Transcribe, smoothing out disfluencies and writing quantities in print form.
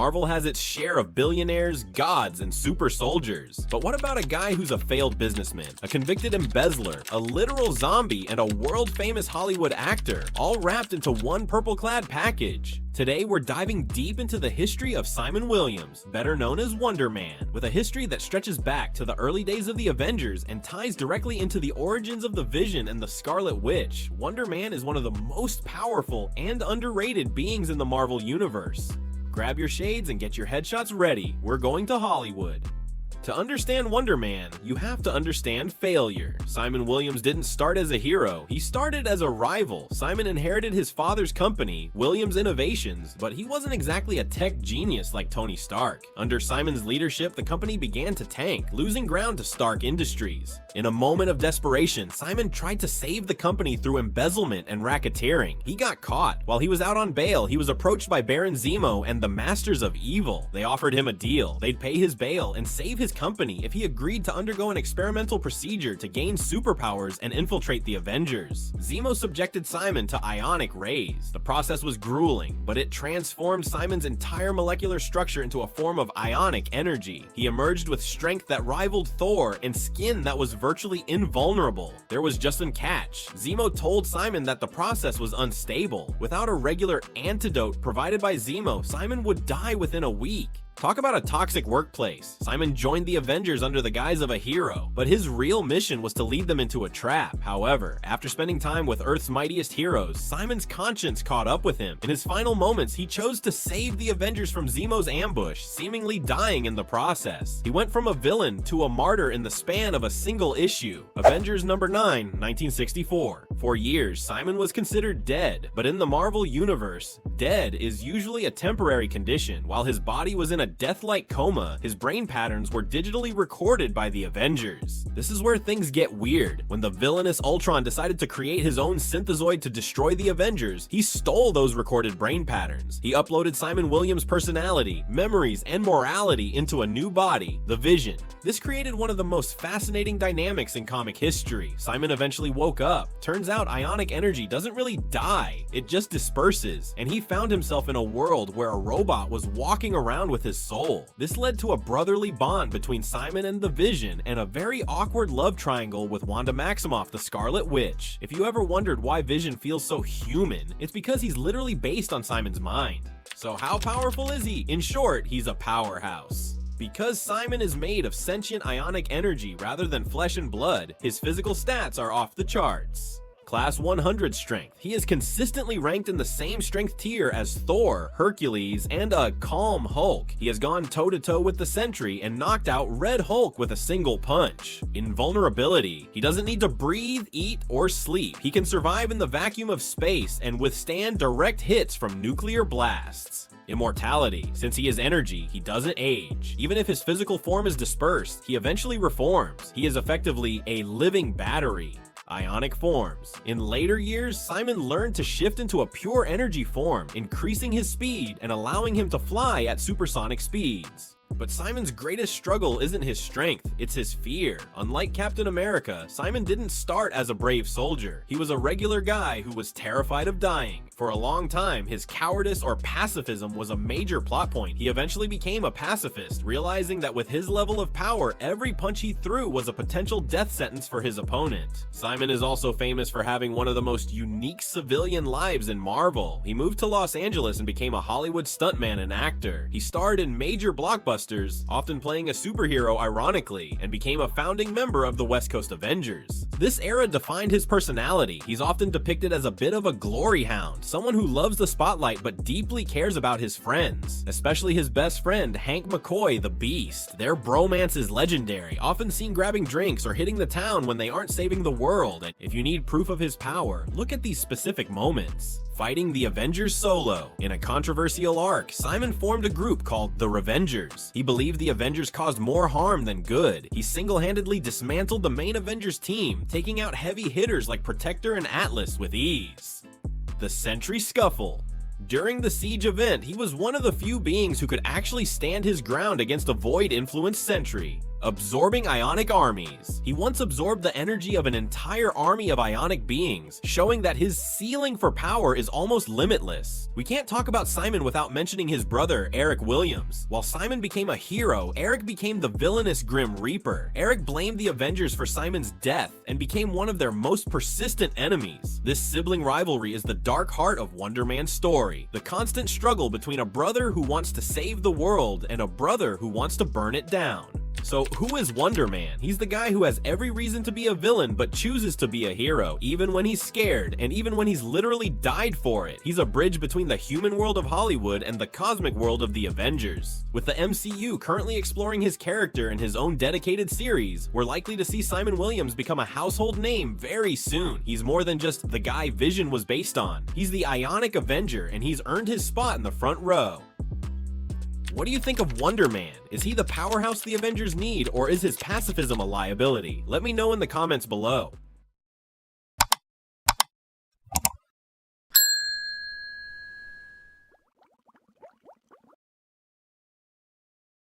Marvel has its share of billionaires, gods, and super soldiers. But what about a guy who's a failed businessman, a convicted embezzler, a literal zombie, and a world-famous Hollywood actor, all wrapped into one purple-clad package? Today, we're diving deep into the history of Simon Williams, better known as Wonder Man, with a history that stretches back to the early days of the Avengers and ties directly into the origins of the Vision and the Scarlet Witch. Wonder Man is one of the most powerful and underrated beings in the Marvel Universe. Grab your shades and get your headshots ready. We're going to Hollywood. To understand Wonder Man, you have to understand failure. Simon Williams didn't start as a hero, he started as a rival. Simon inherited his father's company, Williams Innovations, but he wasn't exactly a tech genius like Tony Stark. Under Simon's leadership, the company began to tank, losing ground to Stark Industries. In a moment of desperation, Simon tried to save the company through embezzlement and racketeering. He got caught. While he was out on bail, he was approached by Baron Zemo and the Masters of Evil. They offered him a deal. They'd pay his bail and save his company if he agreed to undergo an experimental procedure to gain superpowers and infiltrate the Avengers. Zemo subjected Simon to Ionic rays. The process was grueling, but it transformed Simon's entire molecular structure into a form of ionic energy. He emerged with strength that rivaled Thor and skin that was virtually invulnerable. There was just one catch. Zemo told Simon that the process was unstable. Without a regular antidote provided by Zemo, Simon would die within a week. Talk about a toxic workplace. Simon joined the Avengers under the guise of a hero, but his real mission was to lead them into a trap. However, after spending time with Earth's mightiest heroes, Simon's conscience caught up with him. In his final moments, he chose to save the Avengers from Zemo's ambush, seemingly dying in the process. He went from a villain to a martyr in the span of a single issue. Avengers number 9, 1964. For years, Simon was considered dead, but in the Marvel Universe, dead is usually a temporary condition. While his body was in a death-like coma, his brain patterns were digitally recorded by the Avengers. This is where things get weird. When the villainous Ultron decided to create his own synthezoid to destroy the Avengers, he stole those recorded brain patterns. He uploaded Simon Williams' personality, memories, and morality into a new body, the Vision. This created one of the most fascinating dynamics in comic history. Simon eventually woke up. Turns out ionic energy doesn't really die, it just disperses, and he found himself in a world where a robot was walking around with his soul. This led to a brotherly bond between Simon and the Vision, and a very awkward love triangle with Wanda Maximoff, the Scarlet Witch. If you ever wondered why Vision feels so human, it's because he's literally based on Simon's mind. So how powerful is he? In short, he's a powerhouse. Because Simon is made of sentient ionic energy rather than flesh and blood, his physical stats are off the charts. Class 100 strength. He is consistently ranked in the same strength tier as Thor, Hercules, and a calm Hulk. He has gone toe-to-toe with the Sentry and knocked out Red Hulk with a single punch. Invulnerability. He doesn't need to breathe, eat, or sleep. He can survive in the vacuum of space and withstand direct hits from nuclear blasts. Immortality. Since he is energy, he doesn't age. Even if his physical form is dispersed, he eventually reforms. He is effectively a living battery. Ionic forms. In later years, Simon learned to shift into a pure energy form, increasing his speed and allowing him to fly at supersonic speeds. But Simon's greatest struggle isn't his strength, it's his fear. Unlike Captain America, Simon didn't start as a brave soldier. He was a regular guy who was terrified of dying. For a long time, his cowardice or pacifism was a major plot point. He eventually became a pacifist, realizing that with his level of power, every punch he threw was a potential death sentence for his opponent. Simon is also famous for having one of the most unique civilian lives in Marvel. He moved to Los Angeles and became a Hollywood stuntman and actor. He starred in major blockbusters, often playing a superhero ironically, and became a founding member of the West Coast Avengers. This era defined his personality. He's often depicted as a bit of a glory hound, someone who loves the spotlight but deeply cares about his friends, especially his best friend, Hank McCoy, the Beast. Their bromance is legendary, often seen grabbing drinks or hitting the town when they aren't saving the world. And if you need proof of his power, look at these specific moments. Fighting the Avengers solo. In a controversial arc, Simon formed a group called the Avengers. He believed the Avengers caused more harm than good. He single-handedly dismantled the main Avengers team, taking out heavy hitters like Protector and Atlas with ease. The Sentry Scuffle. During the Siege event, he was one of the few beings who could actually stand his ground against a Void-influenced Sentry. Absorbing Ionic armies. He once absorbed the energy of an entire army of Ionic beings, showing that his ceiling for power is almost limitless. We can't talk about Simon without mentioning his brother, Eric Williams. While Simon became a hero, Eric became the villainous Grim Reaper. Eric blamed the Avengers for Simon's death and became one of their most persistent enemies. This sibling rivalry is the dark heart of Wonder Man's story, the constant struggle between a brother who wants to save the world and a brother who wants to burn it down. So who is Wonder Man? He's the guy who has every reason to be a villain but chooses to be a hero, even when he's scared and even when he's literally died for it. He's a bridge between the human world of Hollywood and the cosmic world of the Avengers. With the MCU currently exploring his character in his own dedicated series, we're likely to see Simon Williams become a household name very soon. He's more than just the guy Vision was based on. He's the Ionic Avenger, and he's earned his spot in the front row. What do you think of Wonder Man? Is he the powerhouse the Avengers need, or is his pacifism a liability? Let me know in the comments below.